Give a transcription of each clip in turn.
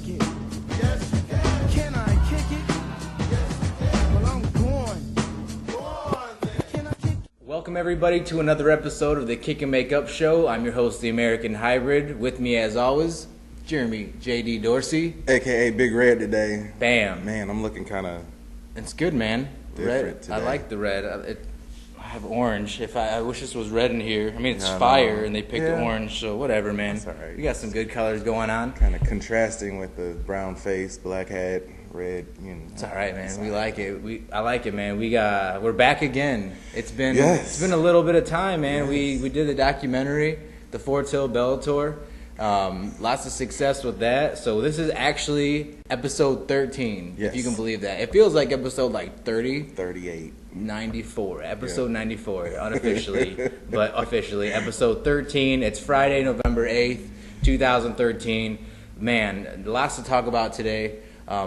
kick it? Yes, you can. Can I kick it? Yes, you can. Well, I'm going. Go on, then. Can I kick it? Welcome everybody to another episode of the Kick and Make Up Show. I'm your host, the American Hybrid. With me as always, Jeremy JD Dorsey. AKA Big Red today. Bam. Man, I'm looking kind of It's good, man. different Red. today. I like the red. I have orange. I wish this was red in here. I mean, it's I fire, know. and they picked Yeah. orange, so whatever, man. That's all right. We got some good colors going on. kind of contrasting with the brown face, black hat, red. You know, It's all right, man. It's We all like right. it. I like it, man. We're back again. It's been Yes. a little bit of time, man. Yes. We did the documentary, the Til Bellator. Lots of success with that. So this is actually episode 13, Yes. if you can believe that. It feels like episode like 30, 38. 94, episode Yeah. 94, unofficially, but officially, episode 13. It's Friday, November 8th, 2013. Man, lots to talk about today.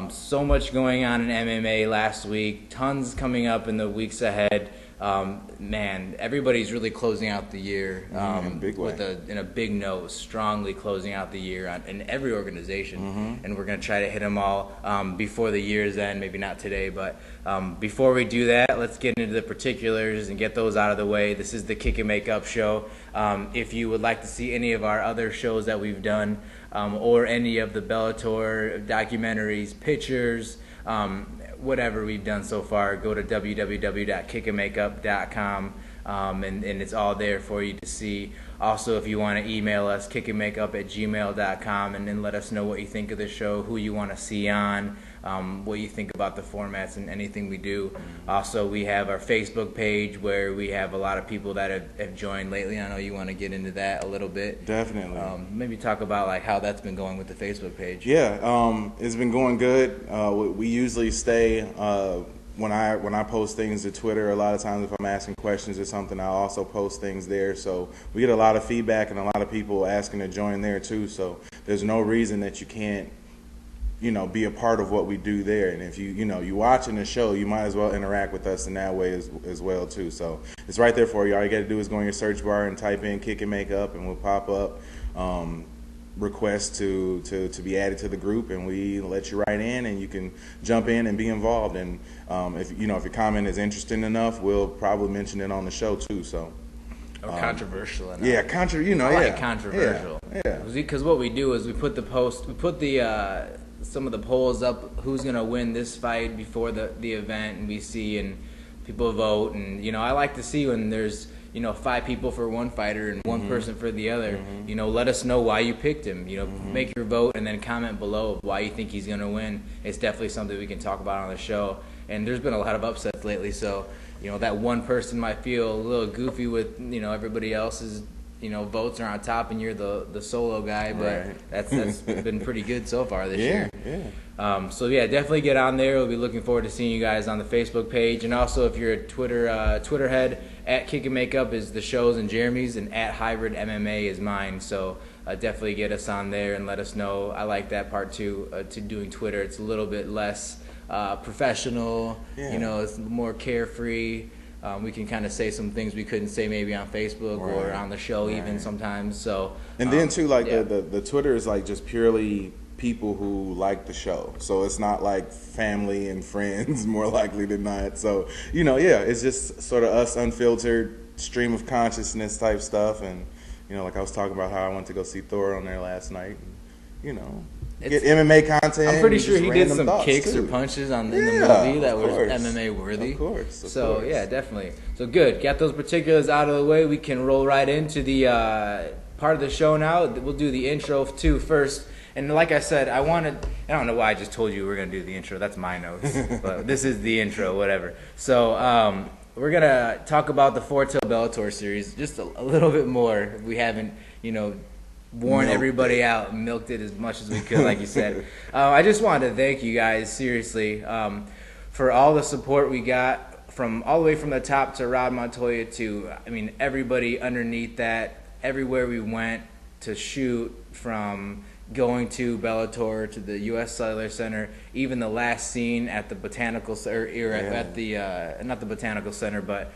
So much going on in MMA last week, tons coming up in the weeks ahead. Man, everybody's really closing out the year in a big way. in a big note, strongly closing out the year in every organization, and we're going to try to hit them all before the year's end. Maybe not today, but before we do that, let's get into the particulars and get those out of the way. This is the Kick and Make Up Show. If you would like to see any of our other shows that we've done, or any of the Bellator documentaries, pictures, whatever we've done so far, go to www.kickandmakeup.com, and it's all there for you to see. Also, if you want to email us, kickandmakeup@gmail.com, and then let us know what you think of the show, who you want to see on, what you think about the formats and anything we do. Also, we have our Facebook page where we have a lot of people that have joined lately. I know you want to get into that a little bit. Definitely. Maybe talk about like how that's been going with the Facebook page. Yeah, it's been going good. We usually stay when I post things to Twitter. A lot of times, if I'm asking questions or something, I'll also post things there. So we get a lot of feedback and a lot of people asking to join there too. So there's no reason that you can't, be a part of what we do there. And if you watching the show, you might as well interact with us in that way as well too. So it's right there for you. All you got to do is go in your search bar and type in Kick and Make Up, and we'll pop up requests to be added to the group, and we let you right in, and you can jump in and be involved. And if your comment is interesting enough, we'll probably mention it on the show too. So. Or controversial enough. Yeah, I like controversial. Yeah. Because what we do is we put some of the polls up, who's gonna win this fight before the event, and we see, and people vote, and I like to see when there's 5 people for one fighter and one person for the other. Let us know why you picked him. Make your vote and then comment below of why you think he's gonna win. It's definitely something we can talk about on the show. And there's been a lot of upsets lately, so that one person might feel a little goofy with everybody else's votes are on top and you're the solo guy, but Right. that's been pretty good so far this year. Yeah. So yeah, definitely get on there. We'll be looking forward to seeing you guys on the Facebook page, and also if you're a Twitter head, at Kick and Makeup is the show's and Jeremy's, and at Hybrid MMA is mine. So definitely get us on there and let us know. I like that part too. To doing Twitter, it's a little bit less professional. Yeah. It's more carefree. We can kind of say some things we couldn't say maybe on Facebook or Right. on the show even Right. sometimes. So And then too, like yeah. the Twitter is like just purely people who like the show. So it's not like family and friends more likely than not. So, it's just sort of us unfiltered stream of consciousness type stuff. And, like I was talking about how I went to go see Thor on there last night. Get MMA content. I'm pretty and sure just he did random some thoughts, kicks too. or punches in the Yeah, movie that of was course. MMA worthy. Of course. So yeah, definitely. So good. Got those particulars out of the way. We can roll right into the part of the show now. We'll do the intro too first. And like I said, I don't know why I just told you we're going to do the intro. That's my notes. But this is the intro, whatever. So we're going to talk about the Til Bellator series just a little bit more. We haven't, worn everybody out, milked it as much as we could, like you said. I just wanted to thank you guys, seriously, for all the support we got from all the way from the top to Rod Montoya to, everybody underneath that, everywhere we went to shoot, from going to Bellator to the U.S. Cellular Center, even the last scene at the Botanical Center, at the not the Botanical Center, but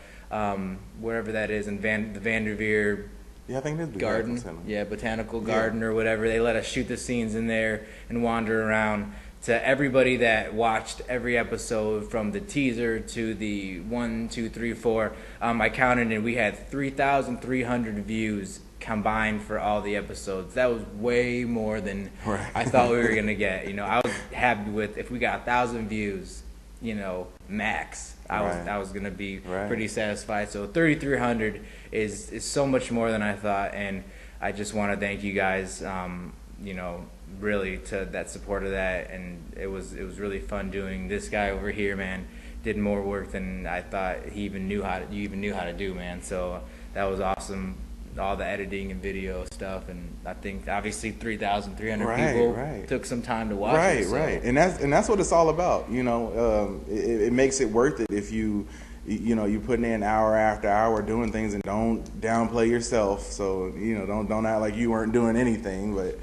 wherever that is in the Vanderveer Yeah, I think it is garden. Botanical garden or whatever. They let us shoot the scenes in there and wander around. To everybody that watched every episode from the teaser to the 1, 2, 3, 4, I counted and we had 3,300 views combined for all the episodes. That was way more than I thought we were gonna get. I was happy with if we got 1,000 views, max. I was gonna be pretty satisfied. So 3,300 is so much more than I thought, and I just want to thank you guys. Really to that support of that, and it was really fun doing. This guy over here, man, did more work than I thought you even knew how to do, man. So that was awesome. All the editing and video stuff, and I think obviously 3,300 people took some time to watch it. Right, and that's what it's all about. It makes it worth it if you putting in hour after hour doing things, and don't downplay yourself. So don't act like you weren't doing anything. But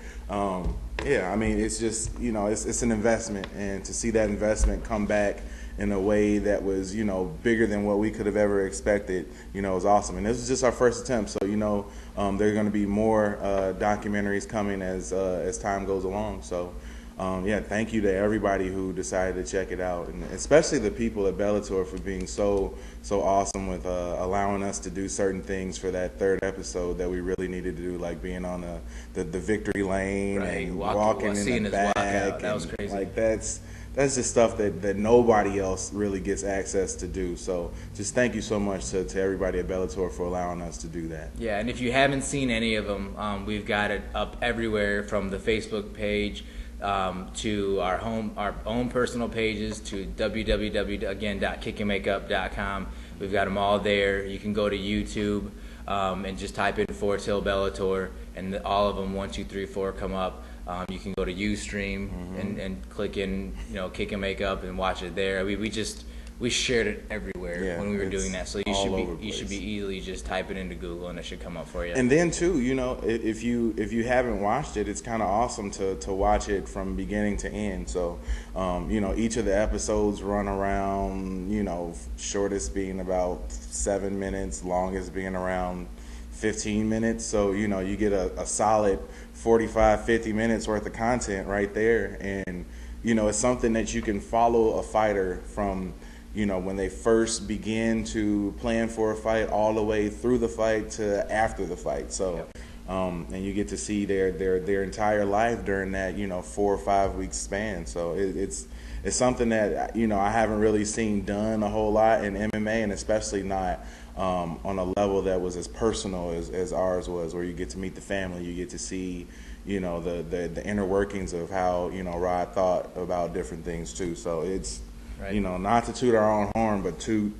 it's just it's an investment, and to see that investment come back in a way that was bigger than what we could have ever expected, was awesome. And this was just our first attempt. So there are going to be more documentaries coming as time goes along. So. Thank you to everybody who decided to check it out, and especially the people at Bellator for being so awesome with allowing us to do certain things for that third episode that we really needed to do, like being on the victory lane and walking in the back. That was crazy. Like that's just stuff that nobody else really gets access to do. So just thank you so much to everybody at Bellator for allowing us to do that. Yeah, and if you haven't seen any of them, we've got it up everywhere, from the Facebook page to our own personal pages, to www.kickandmakeup.com. We've got them all there. You can go to YouTube and just type in for Til Bellator, and all of them 1, 2, 3, 4 come up. You can go to Ustream and click in Kick and Makeup and watch it there. We shared it everywhere when we were doing that, so you should be easily just type it into Google and it should come up for you. And then too, if you haven't watched it, it's kind of awesome to watch it from beginning to end. So, each of the episodes run around, shortest being about 7 minutes, longest being around 15 minutes. So, you get a solid 45, 50 minutes worth of content right there, and it's something that you can follow a fighter from. When they first begin to plan for a fight, all the way through the fight to after the fight. So, and you get to see their entire life during that 4 or 5 week span. So it's something that I haven't really seen done a whole lot in MMA, and especially not on a level that was as personal as ours was, where you get to meet the family, you get to see the inner workings of how Rod thought about different things too. So it's. Right. Not to toot our own horn, but toot.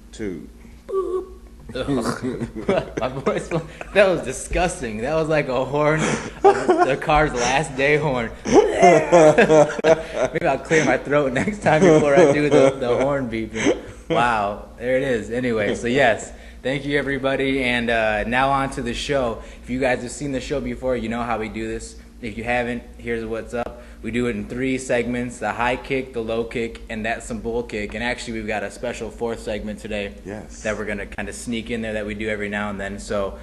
My voice, that was disgusting. That was like a horn, the car's last day horn. Maybe I'll clear my throat next time before I do the horn beeping. Wow, there it is. Anyway, so yes, thank you everybody, and now on to the show. If you guys have seen the show before, you know how we do this. If you haven't, here's what's up. We do it in 3 segments: the high kick, the low kick, and that's some bull kick. And actually, we've got a special 4th segment today that we're gonna kind of sneak in there that we do every now and then. So,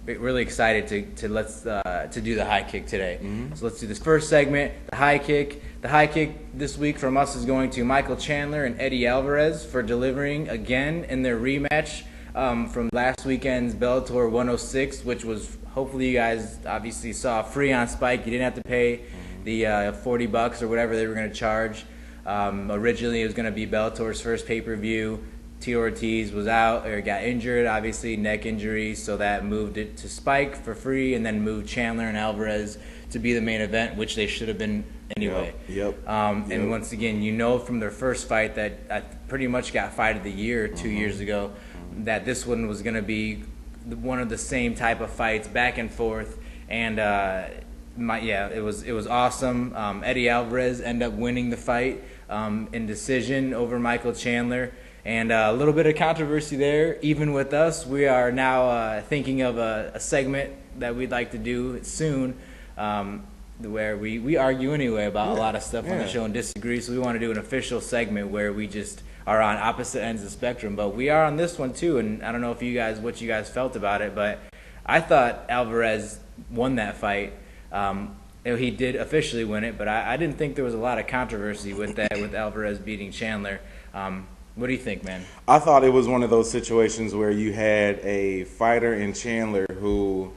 really excited to do the high kick today. So let's do this first segment, the high kick. The high kick this week from us is going to Michael Chandler and Eddie Alvarez for delivering again in their rematch from last weekend's Bellator 106, which was, hopefully you guys obviously saw, free on Spike. You didn't have to pay the $40 or whatever they were going to charge. Originally, it was going to be Bellator's first pay-per-view. Tito Ortiz was out, or got injured, obviously, neck injury, so that moved it to Spike for free, and then moved Chandler and Alvarez to be the main event, which they should have been anyway. And once again, from their first fight that I pretty much got fight of the year 2 years ago, that this one was going to be one of the same type of fights, back and forth, and it was awesome. Eddie Alvarez ended up winning the fight in decision over Michael Chandler, and a little bit of controversy there. Even with us, we are now thinking of a segment that we'd like to do soon, where we argue anyway about a lot of stuff on the show and disagree. So we want to do an official segment where we just are on opposite ends of the spectrum. But we are on this one too, and I don't know if what you guys felt about it, but I thought Alvarez won that fight. He did officially win it, but I didn't think there was a lot of controversy with that, with Alvarez beating Chandler. What do you think, man? I thought it was one of those situations where you had a fighter in Chandler who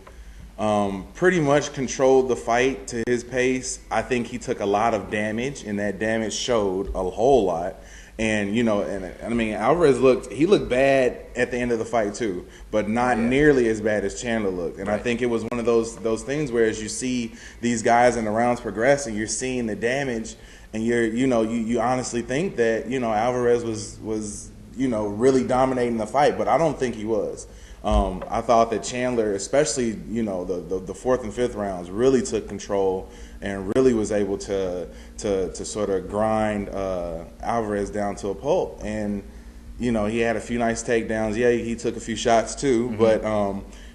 pretty much controlled the fight to his pace. I think he took a lot of damage, and that damage showed a whole lot. And, you know, and I mean, Alvarez looked bad at the end of the fight too, but not nearly as bad as Chandler looked. And I think it was one of those things where as you see these guys in the rounds progressing, you're seeing the damage, and you honestly think that, you know, Alvarez was really dominating the fight, but I don't think he was. I thought that Chandler, especially, you know, the fourth and fifth rounds, really took control and really was able to sort of grind Alvarez down to a pulp. And, you know, he had a few nice takedowns. Yeah, he took a few shots too, but,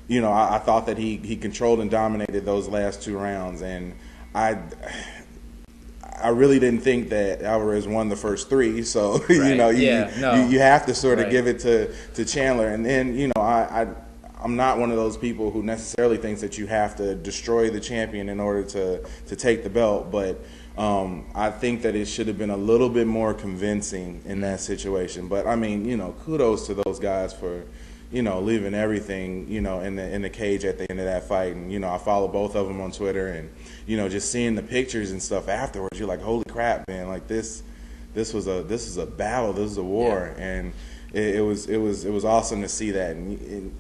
you know, I thought that he controlled and dominated those last 2 rounds. And I really didn't think that Alvarez won the first 3, so Right. you know you have to sort of Right. give it to Chandler. And then, you know, I'm not one of those people who necessarily thinks that you have to destroy the champion in order to take the belt, but I think that it should have been a little bit more convincing in that situation. But I mean, you know, kudos to those guys for, you know, leaving everything, you know, in the cage at the end of that fight. And, you know, I follow both of them on Twitter, and, you know, just seeing the pictures and stuff afterwards, you're like, holy crap, man! Like this was a battle, this was a war, and it was awesome to see that. And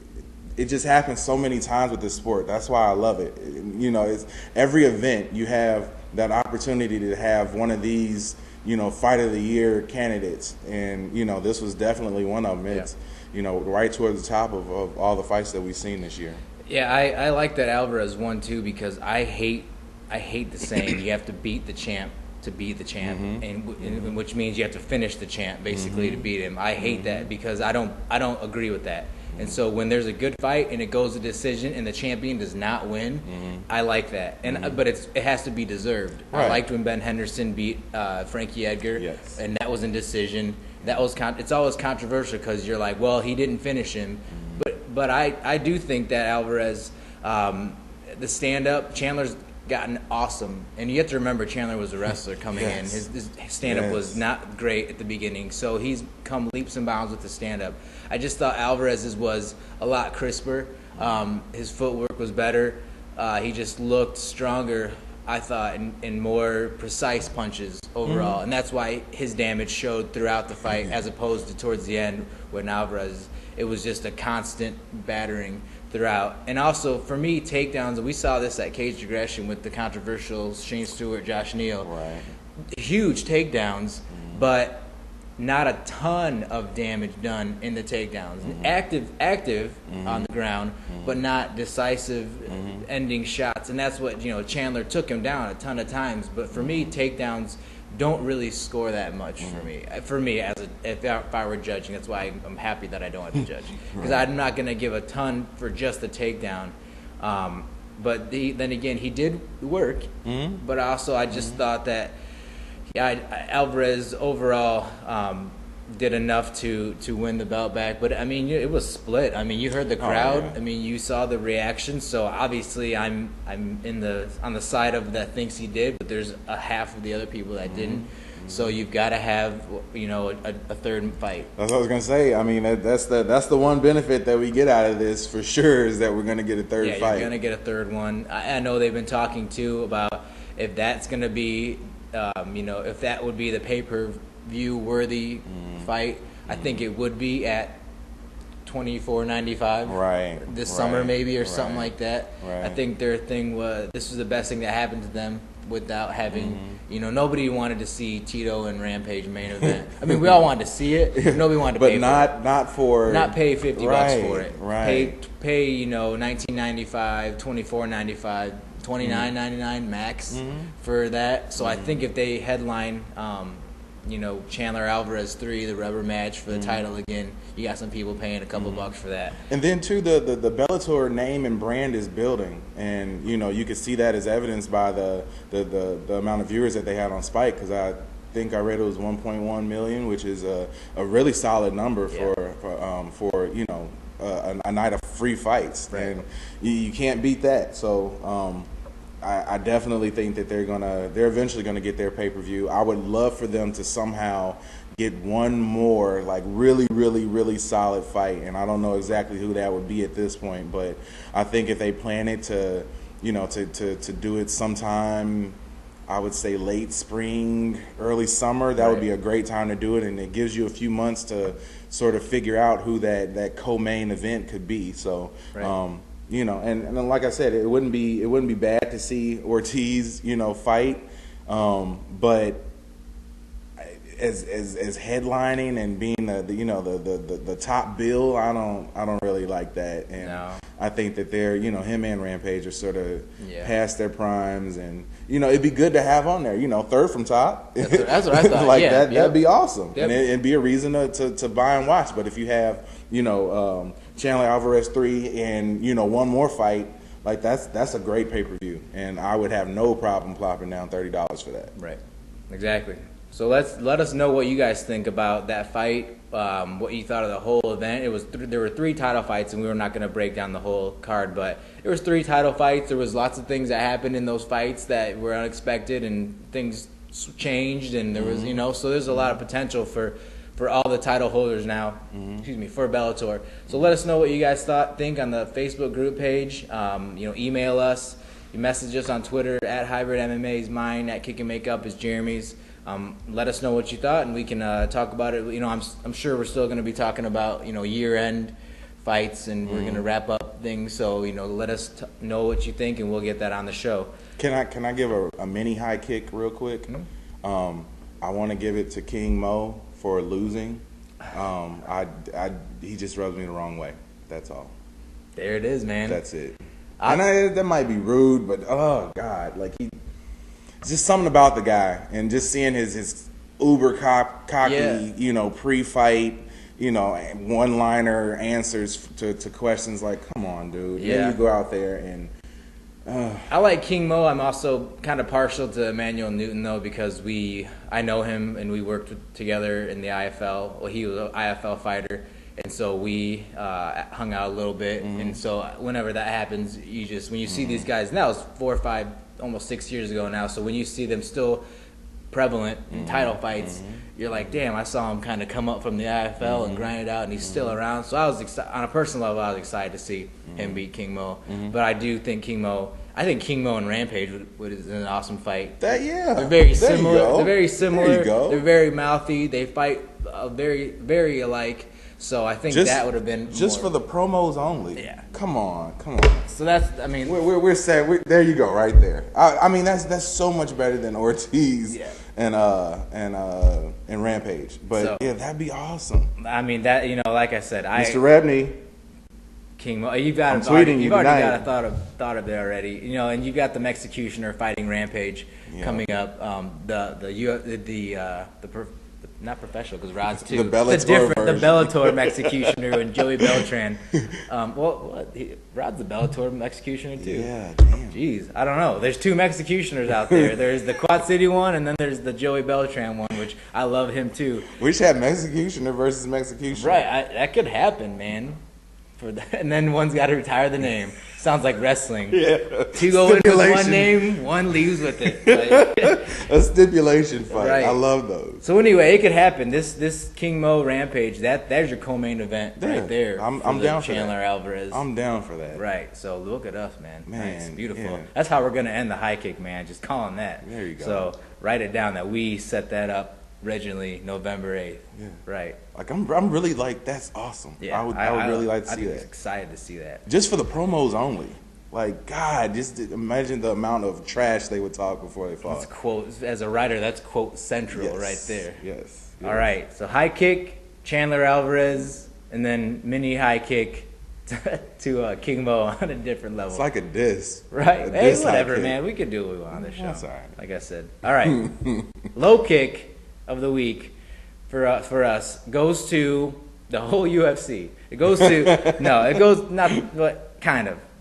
it just happens so many times with this sport. That's why I love it. You know, it's every event you have that opportunity to have one of these, you know, fight of the year candidates, and, you know, this was definitely one of them. It's, you know, right towards the top of all the fights that we've seen this year. Yeah, I like that Alvarez won too, because I hate the saying you have to beat the champ to beat the champ, and which means you have to finish the champ basically to beat him. I hate that, because I don't agree with that. And so when there's a good fight and it goes to decision and the champion does not win, I like that. And but it has to be deserved. Right. I liked when Ben Henderson beat Frankie Edgar, and that was in decision. That was it's always controversial, because you're like, well, he didn't finish him. But I do think that Alvarez, the stand-up, Chandler's gotten awesome. And you have to remember, Chandler was a wrestler coming in. His stand-up was not great at the beginning. So he's come leaps and bounds with the stand-up. I just thought Alvarez's was a lot crisper. His footwork was better. He just looked stronger, I thought, in more precise punches overall. And that's why his damage showed throughout the fight, as opposed to towards the end when Alvarez, it was just a constant battering throughout. And also, for me, takedowns, we saw this at Cage Aggression with the controversial Shane Stewart, Josh Neal. Right. Huge takedowns, but not a ton of damage done in the takedowns. Active on the ground, but not decisive ending shots. And that's what, you know, Chandler took him down a ton of times. But for me, takedowns don't really score that much for me. For me, if I were judging, that's why I'm happy that I don't have to judge, because I'm not going to give a ton for just the takedown. But then again, he did work. But also, I just thought that Alvarez overall did enough to win the belt back. But I mean, it was split. I mean, you heard the crowd. I mean, you saw the reaction. So obviously, I'm on the side of that thinks he did, but there's a half of the other people that didn't. So you've got to have, you know, a third fight. That's what I was gonna say. I mean, that's the one benefit that we get out of this for sure, is that we're gonna get a third fight. Yeah, you're gonna get a third one. I know they've been talking too about if that's gonna be, you know, if that would be the pay-per-view worthy fight. I think it would be at $24.95 this summer maybe, or something like that. I think their thing was, this was the best thing that happened to them without having, you know, nobody wanted to see Tito and Rampage main event. I mean, we all wanted to see it, but nobody wanted to pay for it. Not pay $50 for it. Pay, you know, $19.95, $24.95, $29.99 max for that. So I think if they headline, you know, Chandler Alvarez 3, the rubber match for the title again, you got some people paying a couple bucks for that. And then too, the Bellator name and brand is building, and, you know, you could see that as evidenced by the amount of viewers that they had on Spike, because I think I read it was 1.1 million, which is a really solid number for you know, a night of free fights, Right. and you can't beat that. So I definitely think that they're eventually gonna get their pay-per-view. I would love for them to somehow get one more like really, really, really solid fight, and I don't know exactly who that would be at this point, but I think if they plan it to, to do it sometime, I would say late spring, early summer, that would be a great time to do it, and it gives you a few months to sort of figure out who that co-main event could be. So, and then like I said, it wouldn't be bad to see Ortiz, fight, but as headlining and being the top bill, I don't really like that, and I think that they're him and Rampage are sort of past their primes, and it'd be good to have on there, third from top. That's what I thought. Like that'd be awesome, Yep. and it'd be a reason to buy and watch. But if you have Chandler Alvarez 3 and one more fight, like that's a great pay-per-view, and I would have no problem plopping down $30 for that. Right, exactly. So let us know what you guys think about that fight, what you thought of the whole event. It was there were 3 title fights, and we were not going to break down the whole card, but there was 3 title fights. There was lots of things that happened in those fights that were unexpected, and things changed, and there was so there's a lot of potential for all the title holders now. For Bellator. So let us know what you guys think on the Facebook group page. Email us. You message us on Twitter at Hybrid MMA is mine, at Kick and Makeup is Jeremy's. Let us know what you thought, and we can talk about it. I'm sure we're still going to be talking about year-end fights, and we're going to wrap up things. So let us know what you think, and we'll get that on the show. Can I give a mini high kick real quick? I want to give it to King Mo for losing. He just rubs me the wrong way. That's all. There it is, man. That's it. I know that might be rude, but oh god, like just something about the guy, and just seeing his uber cocky, pre-fight, one-liner answers to questions. Like, come on, dude. Yeah, you go out there and. I like King Mo. I'm also kind of partial to Emmanuel Newton though, because I know him and we worked together in the IFL. Well, he was an IFL fighter, and so we hung out a little bit. And so whenever that happens, when you see these guys now, it's 4 or 5, almost 6 years ago now. So when you see them still prevalent in title fights, you're like, damn, I saw him kind of come up from the IFL and grind it out, and he's still around. So I was on a personal level, I was excited to see him beat King Mo. But I do think King Mo and Rampage is an awesome fight. They're very similar. They're very similar. They're very mouthy. They fight very, very alike. So I think that would have been just for the promos only. Yeah. Come on. So we're set. There you go, right there. I mean, that's so much better than Ortiz and Rampage. But that'd be awesome. I mean that like I said, Mr. Rebney. King Mo, you've already got a thought of it already, and you've got the Executioner fighting Rampage coming up. Not professional, because Rod's too. The Bellator Executioner and Joey Beltran. Rod's the Bellator Executioner too. Yeah, damn. Jeez, I don't know. There's 2 Executioners out there. There's the Quad City one, and then there's the Joey Beltran one, which I love him too. We should have Executioner versus Executioner. Right, that could happen, man. And then one's got to retire the name. Sounds like wrestling. Yeah. 2 go in with one name, 1 leaves with it. A stipulation fight. Right. I love those. So anyway, it could happen. This King Mo Rampage, there's your co-main event right there. I'm down for Chandler that. Alvarez. I'm down for that. Right. So look at us, man. Nice, beautiful. Yeah. That's how we're gonna end the high kick, man. Just calling that. There you go. So write it down that we set that up originally November 8th. Yeah. Right. Like I'm really like, that's awesome. Yeah. I would really like to see that. I'm excited to see that. Just for the promos only. Like, God, just imagine the amount of trash they would talk before they fought. That's quote, as a writer, that's quote central right there. Yes. All right. So high kick, Chandler Alvarez, and then mini high kick to King Mo on a different level. It's like a diss. Right. Hey, whatever, man. We could do what we want on this show. That's all right. Like I said. All right. Low kick of the week for us goes to the whole UFC. It goes to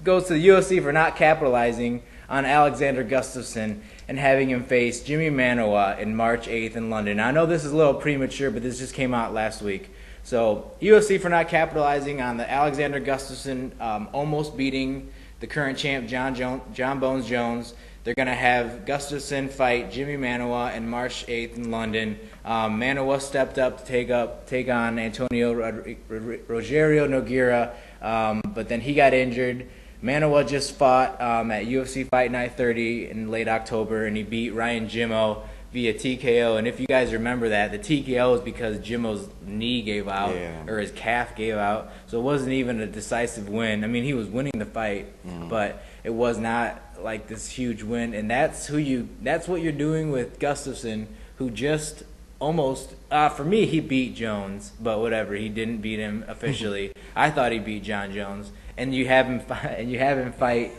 goes to the UFC for not capitalizing on Alexander Gustafsson and having him face Jimi Manuwa in March 8th in London. Now, I know this is a little premature, but this just came out last week. So UFC for not capitalizing on the Alexander Gustafsson almost beating the current champ John Bones Jones. They're going to have Gustafsson fight Jimi Manuwa in March 8th in London. Manuwa stepped up to take on Antonio Rogerio Nogueira, but then he got injured. Manuwa just fought at UFC Fight Night 30 in late October, and he beat Ryan Jimmo via TKO. And if you guys remember that, the TKO is because Jimmo's knee gave out, or his calf gave out, so it wasn't even a decisive win. I mean, he was winning the fight, but it was not like this huge win. And that's what you're doing with Gustafsson, who just almost, for me, he beat Jones, but whatever, he didn't beat him officially. I thought he beat John Jones, and you have him fight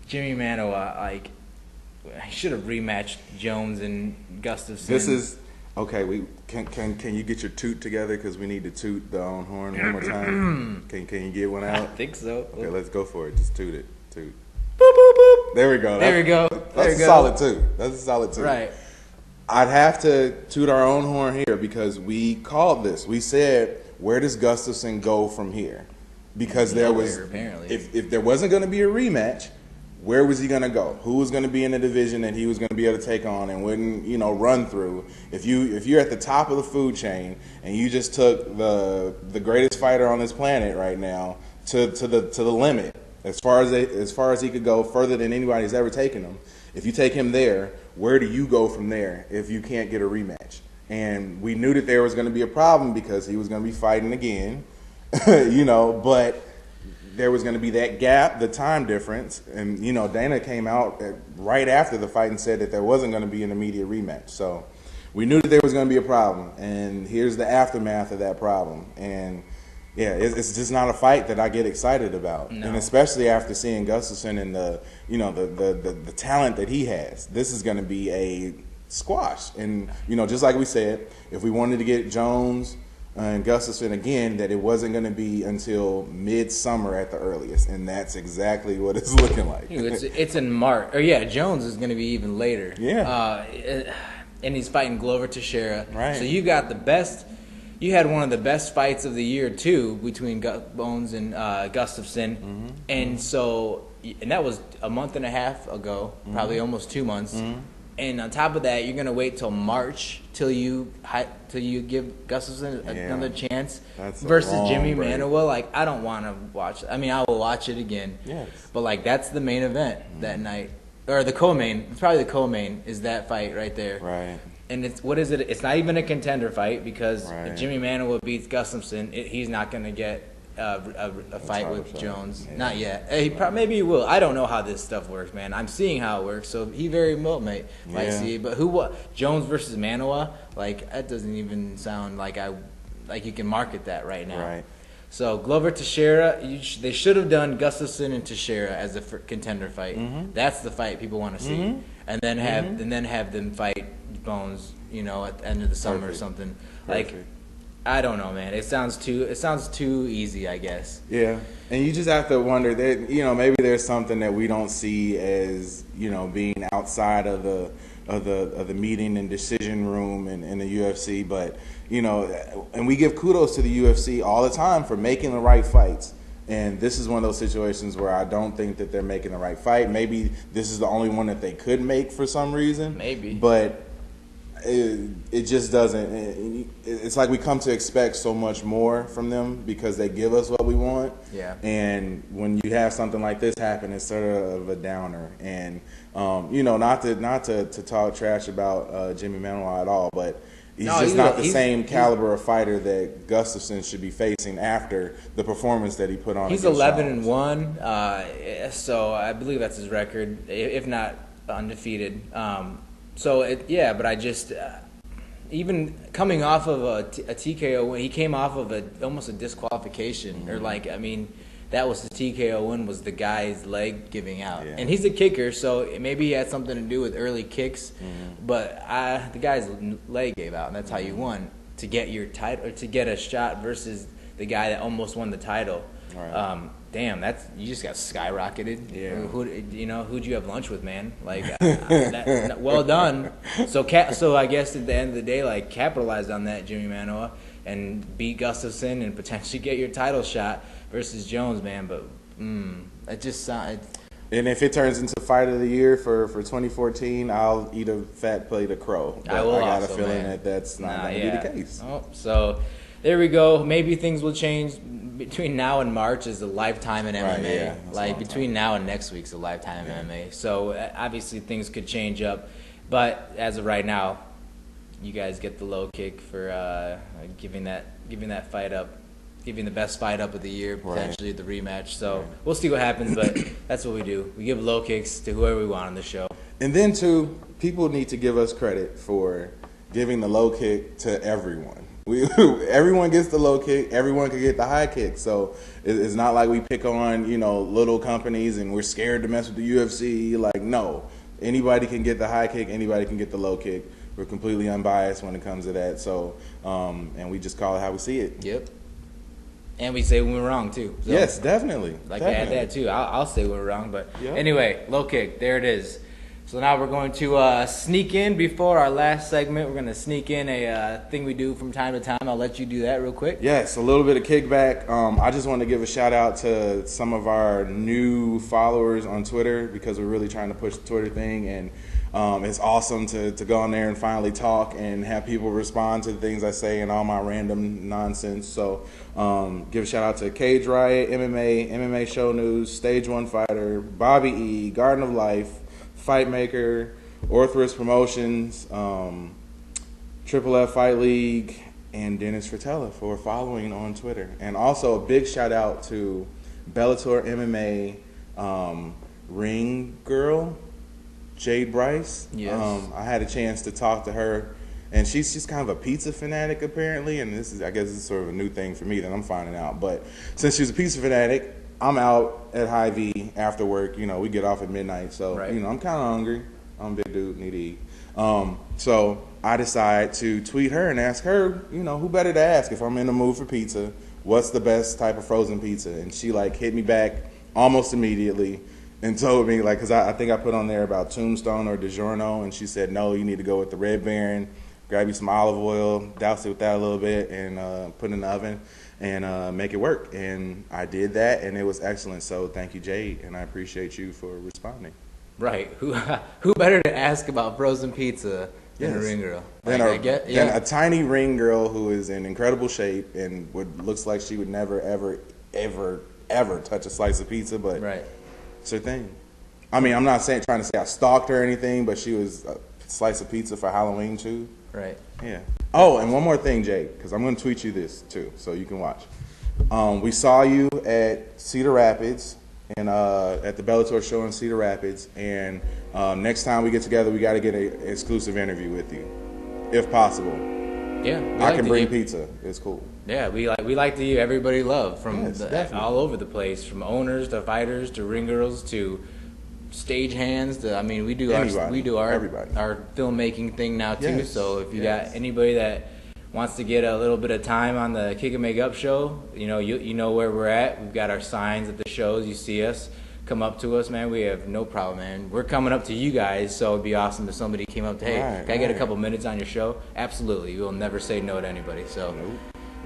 Jimi Manuwa. Like, I should have rematched Jones and Gustafsson. This is okay. We can you get your toot together, because we need to toot the own horn one more time. Can you get one out? I think so. Okay, let's go for it. Just toot it. Toot. Boop, boop, boop. There we go. There we go. That's a solid toot. That's a solid toot. Right. I'd have to toot our own horn here, because we called this. We said, where does Gustafsson go from here? Because there was, apparently, if there wasn't going to be a rematch, where was he going to go? Who was going to be in the division that he was going to be able to take on and wouldn't, run through? If you're at the top of the food chain and you just took the greatest fighter on this planet right now to the limit, as far as he could go, further than anybody's ever taken him. If you take him there, where do you go from there if you can't get a rematch? And we knew that there was going to be a problem, because he was going to be fighting again, but there was going to be that gap, the time difference. And, Dana came out right after the fight and said that there wasn't going to be an immediate rematch. So we knew that there was going to be a problem. And here's the aftermath of that problem. And, yeah, it's just not a fight that I get excited about. No. And especially after seeing Gustafsson and the talent that he has. This is going to be a squash. And, just like we said, if we wanted to get Jones and Gustafsson again, that it wasn't going to be until midsummer at the earliest, and that's exactly what it's looking like. It's in March. Or yeah, Jones is going to be even later. Yeah, and he's fighting Glover Teixeira. Right. So you got the best. You had one of the best fights of the year too, between Bones and Gustafsson, and that was a month and a half ago, probably almost 2 months. And on top of that, you're gonna wait till March till you give Gustafsson another chance versus Jimi Manuwa. Like, I don't want to watch. I mean, I will watch it again. Yes. But like, that's the main event that night, or the co-main. It's probably the co-main is that fight right there. Right. And what is it? It's not even a contender fight, because if Jimi Manuwa beats Gustafsson, he's not gonna get a fight with Jones. Yeah. Not yet. Maybe he will. I don't know how this stuff works, man. I'm seeing how it works, so he very well might see it. But Jones versus Manuwa? Like, that doesn't even sound like you can market that right now. Right. So Glover Teixeira, they should have done Gustafsson and Teixeira as a contender fight. That's the fight people want to see, and then have them fight Bones, at the end of the summer or something. Perfect. Like, I don't know, man. It sounds too easy, I guess. Yeah, and you just have to wonder that maybe there's something that we don't see as being outside of the meeting and decision room in the UFC, but and we give kudos to the UFC all the time for making the right fights. And this is one of those situations where I don't think that they're making the right fight. Maybe this is the only one that they could make for some reason. Maybe, but it just doesn't. It's like we come to expect so much more from them because they give us what we want. Yeah. And when you have something like this happen, it's sort of a downer. And not to talk trash about Jimi Manuwa at all, but he's not the same caliber of fighter that Gustafsson should be facing after the performance that he put on. He's 11-1, so I believe that's his record, if not undefeated. But I just even coming off of a TKO win, he came off of almost a disqualification, or that was the TKO win, was the guy's leg giving out, and he's a kicker, so maybe he had something to do with early kicks, but the guy's leg gave out, and that's how you won, to get your title, or to get a shot versus the guy that almost won the title. Right. Damn, you just got skyrocketed. Yeah. Who'd you have lunch with, man? Like, well done. So I guess at the end of the day, like, capitalized on that, Jimi Manuwa. and beat Gustafsson and potentially get your title shot versus Jones, man. But it just sounds. And if it turns into fight of the year for 2014, I'll eat a fat plate of crow. But I will got also, a feeling man. that's not going to be the case. Oh, so there we go. Maybe things will change between now and March. Is a lifetime in MMA. Right, yeah, like between now and next week's a lifetime in MMA. So obviously things could change up, but as of right now, you guys get the low kick for giving that fight up. Giving the best fight up of the year, potentially the rematch. So we'll see what happens, but that's what we do. We give low kicks to whoever we want on the show. And then, too, people need to give us credit for giving the low kick to everyone. Everyone gets the low kick. Everyone can get the high kick. So it's not like we pick on, little companies and we're scared to mess with the UFC. Like, no. Anybody can get the high kick. Anybody can get the low kick. We're completely unbiased when it comes to that. So, and we just call it how we see it. Yep. And we say when we're wrong, too. So, yes, definitely. Like, add that, too. I'll say when we're wrong. But anyway, low kick. There it is. So now we're going to sneak in before our last segment. We're going to sneak in a thing we do from time to time. I'll let you do that real quick. Yes, a little bit of kickback. I just want to give a shout-out to some of our new followers on Twitter because we're really trying to push the Twitter thing. And it's awesome to go on there and finally talk and have people respond to the things I say and all my random nonsense. So give a shout out to Cage Riot, MMA Show News, Stage 1 Fighter, Bobby E, Garden of Life, Fight Maker, Orthoris Promotions, Triple F Fight League, and Dennis Fratella for following on Twitter. And also a big shout out to Bellator MMA ring girl, Jade Bryce. Yes. I had a chance to talk to her, and she's just kind of a pizza fanatic apparently, and I guess this is sort of a new thing for me that I'm finding out. But since she's a pizza fanatic, I'm out at High V after work. We get off at midnight, so right. I'm kind of hungry. I'm a big dude, need to eat. So I decide to tweet her and ask her, who better to ask if I'm in the mood for pizza? What's the best type of frozen pizza? And she hit me back almost immediately. And told me, because I think I put on there about Tombstone or DiGiorno, and she said, no, you need to go with the Red Baron, grab you some olive oil, douse it with that a little bit, and put it in the oven, and make it work. And I did that, and it was excellent. So thank you, Jade, and I appreciate you for responding. Right. Who better to ask about frozen pizza than a ring girl? Than a tiny ring girl who is in incredible shape and looks like she would never, ever, ever, ever touch a slice of pizza, but... Right. It's her thing. I mean, I'm not trying to say I stalked her or anything, but she was a slice of pizza for Halloween too. Right. Yeah. Oh, and one more thing, Jake, because I'm going to tweet you this too, so you can watch. We saw you at Cedar Rapids and at the Bellator show in Cedar Rapids, and next time we get together, we got to get an exclusive interview with you, if possible. Yeah, I can bring pizza. It's cool. Yeah, we like to give everybody love from definitely. all over the place, from owners to fighters to ring girls to stagehands. We do our filmmaking thing now too. Yes. So if you got anybody that wants to get a little bit of time on the Kick and Make Up show, you know where we're at. We've got our signs at the shows. You see us. Come up to us, man. We have no problem, man. We're coming up to you guys, so it'd be awesome if somebody came up to, hey, can I get a couple minutes on your show? Absolutely. We'll never say no to anybody. So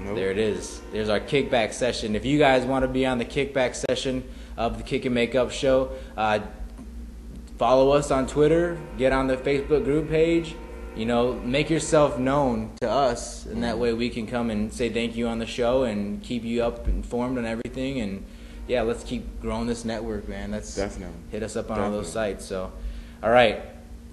Nope. There it is. There's our kickback session. If you guys want to be on the kickback session of the Kick and Make Up show, follow us on Twitter, get on the Facebook group page, make yourself known to us, and that way we can come and say thank you on the show and keep you up informed on everything. And yeah, let's keep growing this network, man. Let's definitely hit us up on all those sites. So, all right,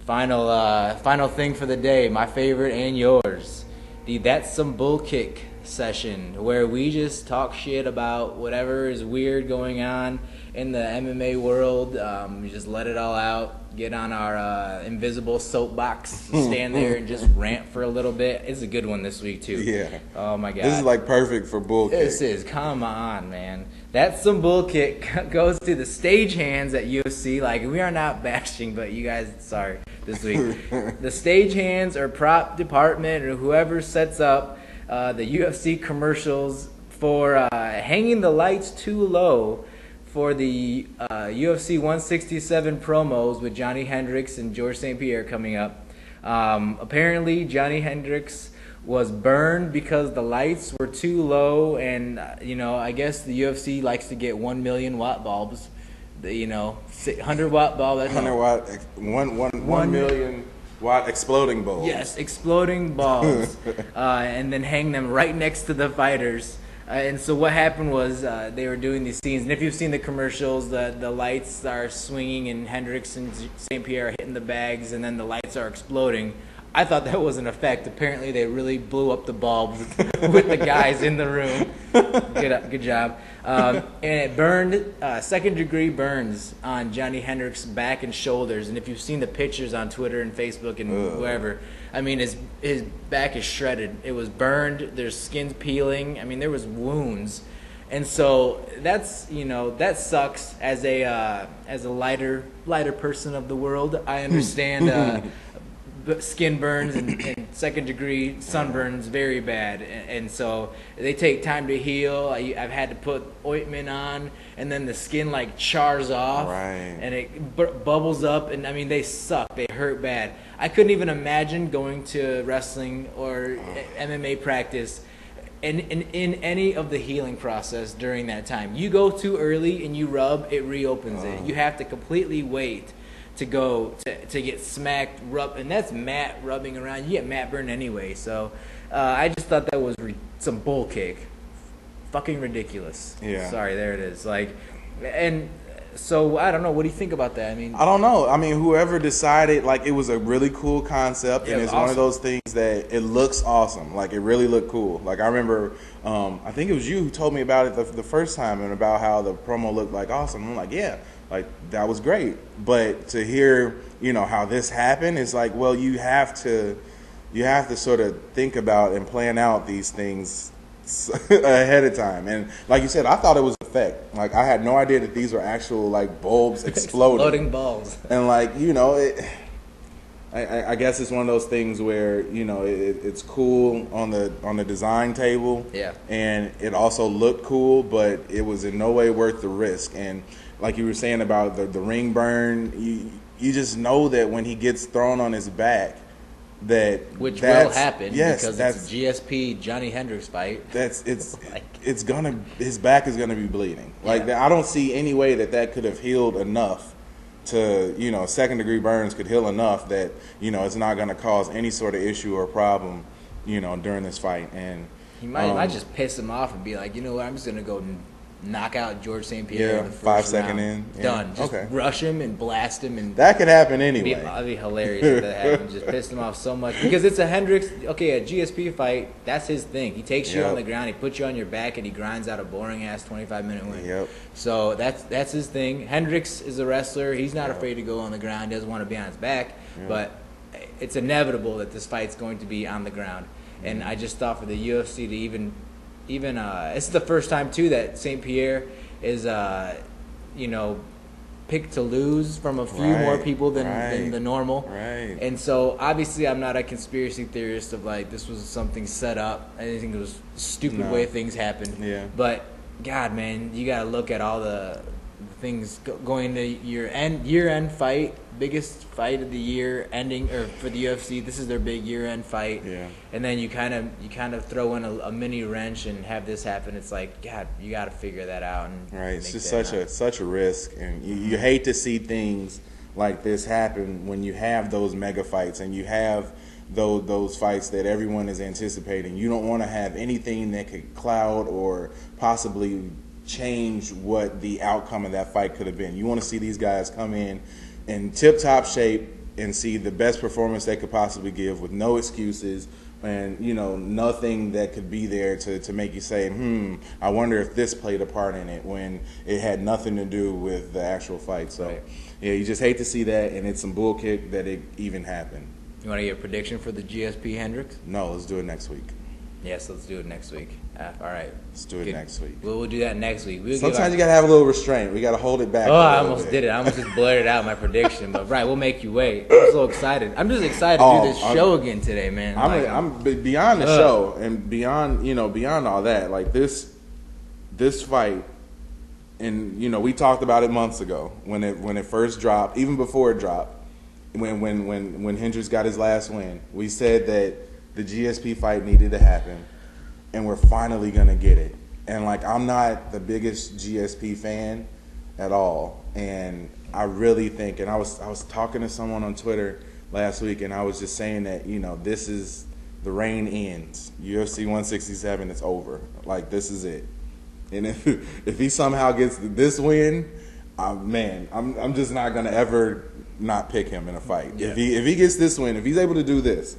final thing for the day, my favorite and yours, the That's Some BullKick session, where we just talk shit about whatever is weird going on in the MMA world. We just let it all out, get on our invisible soapbox, stand there and just rant for a little bit. It's a good one this week too. Yeah. Oh my God. This is perfect for BullKick. This is, come on, man. That's Some BullKick goes to the stagehands at UFC. We are not bashing, but you guys, sorry, this week. The stagehands or prop department or whoever sets up the UFC commercials for hanging the lights too low for the UFC 167 promos with Johny Hendricks and George St. Pierre coming up. Apparently, Johny Hendricks was burned because the lights were too low, and I guess the UFC likes to get 1 million watt bulbs. 100-watt bulb. That's 100 watt, 1 million watt exploding bulbs. Yes, exploding bulbs, and then hang them right next to the fighters. And so what happened was they were doing these scenes, and if you've seen the commercials, the lights are swinging, and Hendricks and St. Pierre are hitting the bags, and then the lights are exploding. I thought that was an effect. Apparently, they really blew up the bulbs with the guys in the room. Good job. And it burned, second-degree burns on Johny Hendricks' back and shoulders. And if you've seen the pictures on Twitter and Facebook and wherever, I mean, his back is shredded. It was burned. There's skin peeling. I mean, there was wounds. And so that's, that sucks. As a lighter person of the world, I understand skin burns and second-degree sunburns very bad, and so they take time to heal. I've had to put ointment on, and then the skin like chars off, and it bubbles up, and I mean they suck. They hurt bad. I couldn't even imagine going to wrestling or MMA practice and in any of the healing process during that time. You go too early and you rub, it reopens it. You have to completely wait to go to get smacked, and that's mat rubbing around. You get mat burn anyway. So I just thought that was some bull kick, fucking ridiculous. Yeah. Sorry, there it is. And so I don't know. What do you think about that? I mean, I don't know. I mean, whoever decided, it was a really cool concept, and it's awesome. One of those things that it looks awesome. It really looked cool. I remember, I think it was you who told me about it the first time, and about how the promo looked awesome. I'm like, yeah. That was great, but to hear, how this happened is well, you have to sort of think about and plan out these things ahead of time. And like you said, I thought it was a effect. I had no idea that these were actual bulbs exploding. Exploding bulbs. And I guess it's one of those things where it's cool on the design table. Yeah. And it also looked cool, but it was in no way worth the risk. And like you were saying about the ring burn, you just know that when he gets thrown on his back, which will happen, yes, because it's a GSP Johny Hendricks fight. His back is gonna be bleeding. I don't see any way that could have healed enough to, second-degree burns could heal enough that it's not gonna cause any sort of issue or problem, during this fight. And he might just piss him off and be like, you know what, I'm just gonna go knock out George St. Pierre in the first 5 second round. in. Done. Just rush him and blast him. And that could happen anyway. That'd be hilarious if that happened. Just pissed him off so much. Because it's a Hendricks, a GSP fight, that's his thing. He takes you on the ground, he puts you on your back, and he grinds out a boring-ass 25-minute win. Yep. So that's his thing. Hendricks is a wrestler. He's not afraid to go on the ground. He doesn't want to be on his back. But it's inevitable that this fight's going to be on the ground. And I just thought for the UFC to even this is the first time, too, that St. Pierre is picked to lose from a few more people than the normal. Right. And so obviously I'm not a conspiracy theorist of this was something set up. I think it was a stupid way things happened. Yeah. But God, man, you got to look at all the things going to your year-end fight, biggest fight of the year, ending or for the UFC. This is their big year-end fight. Yeah. And then you kind of throw in a mini wrench and have this happen. It's God, you got to figure that out. And it's just such a risk, and you hate to see things like this happen when you have those mega fights and you have those fights that everyone is anticipating. You don't want to have anything that could cloud or possibly change what the outcome of that fight could have been. You want to see these guys come in tip-top shape and see the best performance they could possibly give with no excuses and, nothing that could be there to make you say, I wonder if this played a part in it, when it had nothing to do with the actual fight. So, you just hate to see that, and it's some bullkick that it even happened. You want to get a prediction for the GSP Hendricks? No, let's do it next week. Yes, let's do it next week. All right. Let's do it next week. We'll do that next week. Sometimes you got to have a little restraint. We got to hold it back. Oh, I almost did it. I almost just blurted out my prediction. But, we'll make you wait. I'm so excited. I'm just excited to do this show again today, man. I'm beyond the show and beyond all that. This fight, and, we talked about it months ago when it first dropped, even before it dropped, when Hendricks got his last win. We said that the GSP fight needed to happen, and we're finally gonna get it. And like, I'm not the biggest GSP fan at all, and I really think, and I was talking to someone on Twitter last week, and I was just saying that, you know, this is, the reign ends. UFC 167, it's over. Like, this is it. And if he somehow gets this win, man, I'm just not gonna ever not pick him in a fight. Yeah. If he gets this win, if he's able to do this,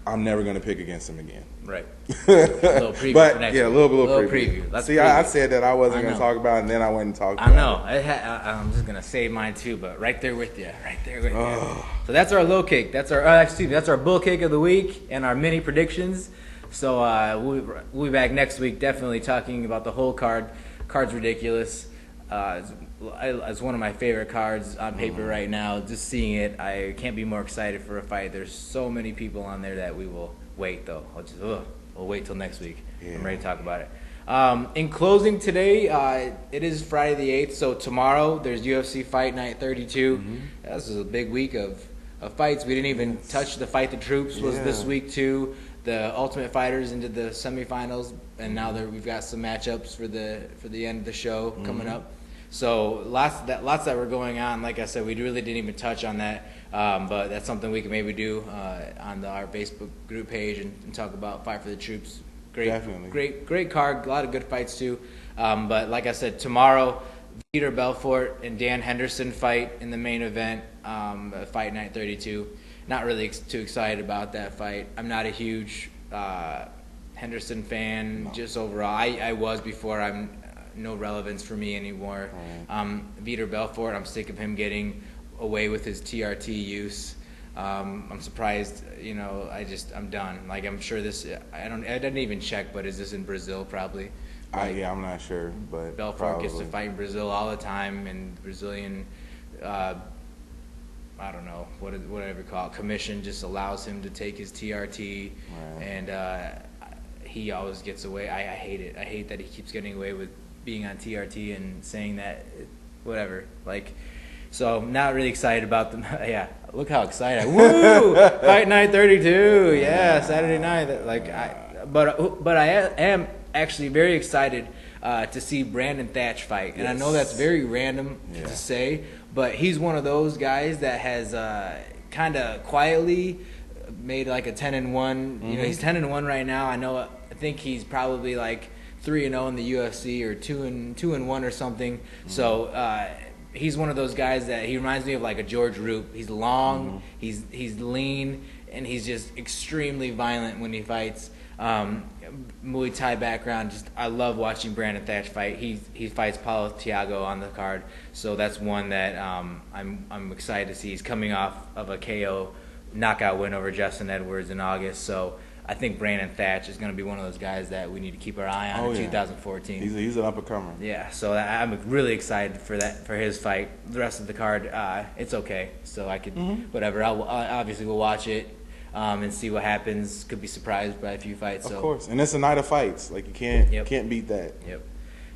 I'm never gonna pick against him again. Right. A little preview But for next yeah, a week. little preview. Let's See, preview. I said that I wasn't I gonna know. talk about it, and then I went and talked I about it. know. I'm just gonna save mine too, but right there with you, So that's our low kick. That's our that's our bull kick of the week and our mini predictions. So we'll be back next week, definitely talking about the whole card. Card's ridiculous. It's one of my favorite cards on paper right now. Just seeing it, I can't be more excited for a fight. There's so many people on there that we will wait though. We'll wait till next week. Yeah. I'm ready to talk about it. In closing today, it is Friday the 8th, so tomorrow there's UFC Fight Night 32. This is a big week of fights. We didn't even touch the Fight the Troops was this week too. The Ultimate Fighters into the semifinals, and now we've got some matchups for the end of the show coming up. So lots that were going on. Like I said, we really didn't even touch on that, but that's something we can maybe do on our Facebook group page and talk about Fight for the Troops. Great card, a lot of good fights too. But like I said, tomorrow, Til Bellator and Dan Henderson fight in the main event, Fight Night 32. Not really too excited about that fight. I'm not a huge Henderson fan, just overall. I was before. I'm no relevance for me anymore. Til Bellator, I'm sick of him getting away with his TRT use. I'm surprised, you know, I'm done. Like, I'm sure I didn't even check, but is this in Brazil probably? Like, I'm not sure, but Bellator gets to fight in Brazil all the time, and Brazilian, I don't know, whatever you call it, commission just allows him to take his TRT, and he always gets away. I hate it. I hate that he keeps getting away with being on TRT and saying that, whatever. Like, so not really excited about them. Yeah, look how excited Woo! Fight Night 32. Yeah, Saturday night. Like, but I am actually very excited to see Brandon Thatch fight, and I know that's very random to say, but he's one of those guys that has kind of quietly made like a 10-1. You know, he's 10-1 right now. I think he's probably like 3-0 in the UFC or 2-1 or something. So he's one of those guys that he reminds me of like a George Roop. He's long, he's lean, and he's just extremely violent when he fights. Muay Thai background. I love watching Brandon Thatch fight. He fights Paulo Thiago on the card, so that's one that I'm excited to see. He's coming off of a KO knockout win over Justin Edwards in August, so I think Brandon Thatch is going to be one of those guys that we need to keep our eye on in 2014. He's an up-and-comer. Yeah, so I'm really excited for his fight. The rest of the card, it's okay. So I could whatever. I'll obviously we'll watch it and see what happens. Could be surprised by a few fights. Of course, and it's a night of fights. Like, you can't beat that. Yep.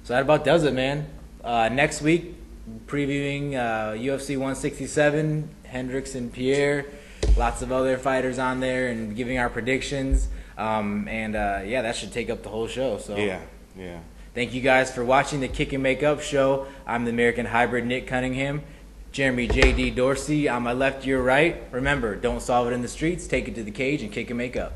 So that about does it, man. Next week, previewing UFC 167, Hendricks and Pierre. Lots of other fighters on there and giving our predictions. That should take up the whole show. So Yeah. Thank you guys for watching the Kick and Make Up show. I'm the American Hybrid Nick Cunningham. Jeremy J.D. Dorsey on my left, your right. Remember, don't solve it in the streets. Take it to the cage and kick and make up.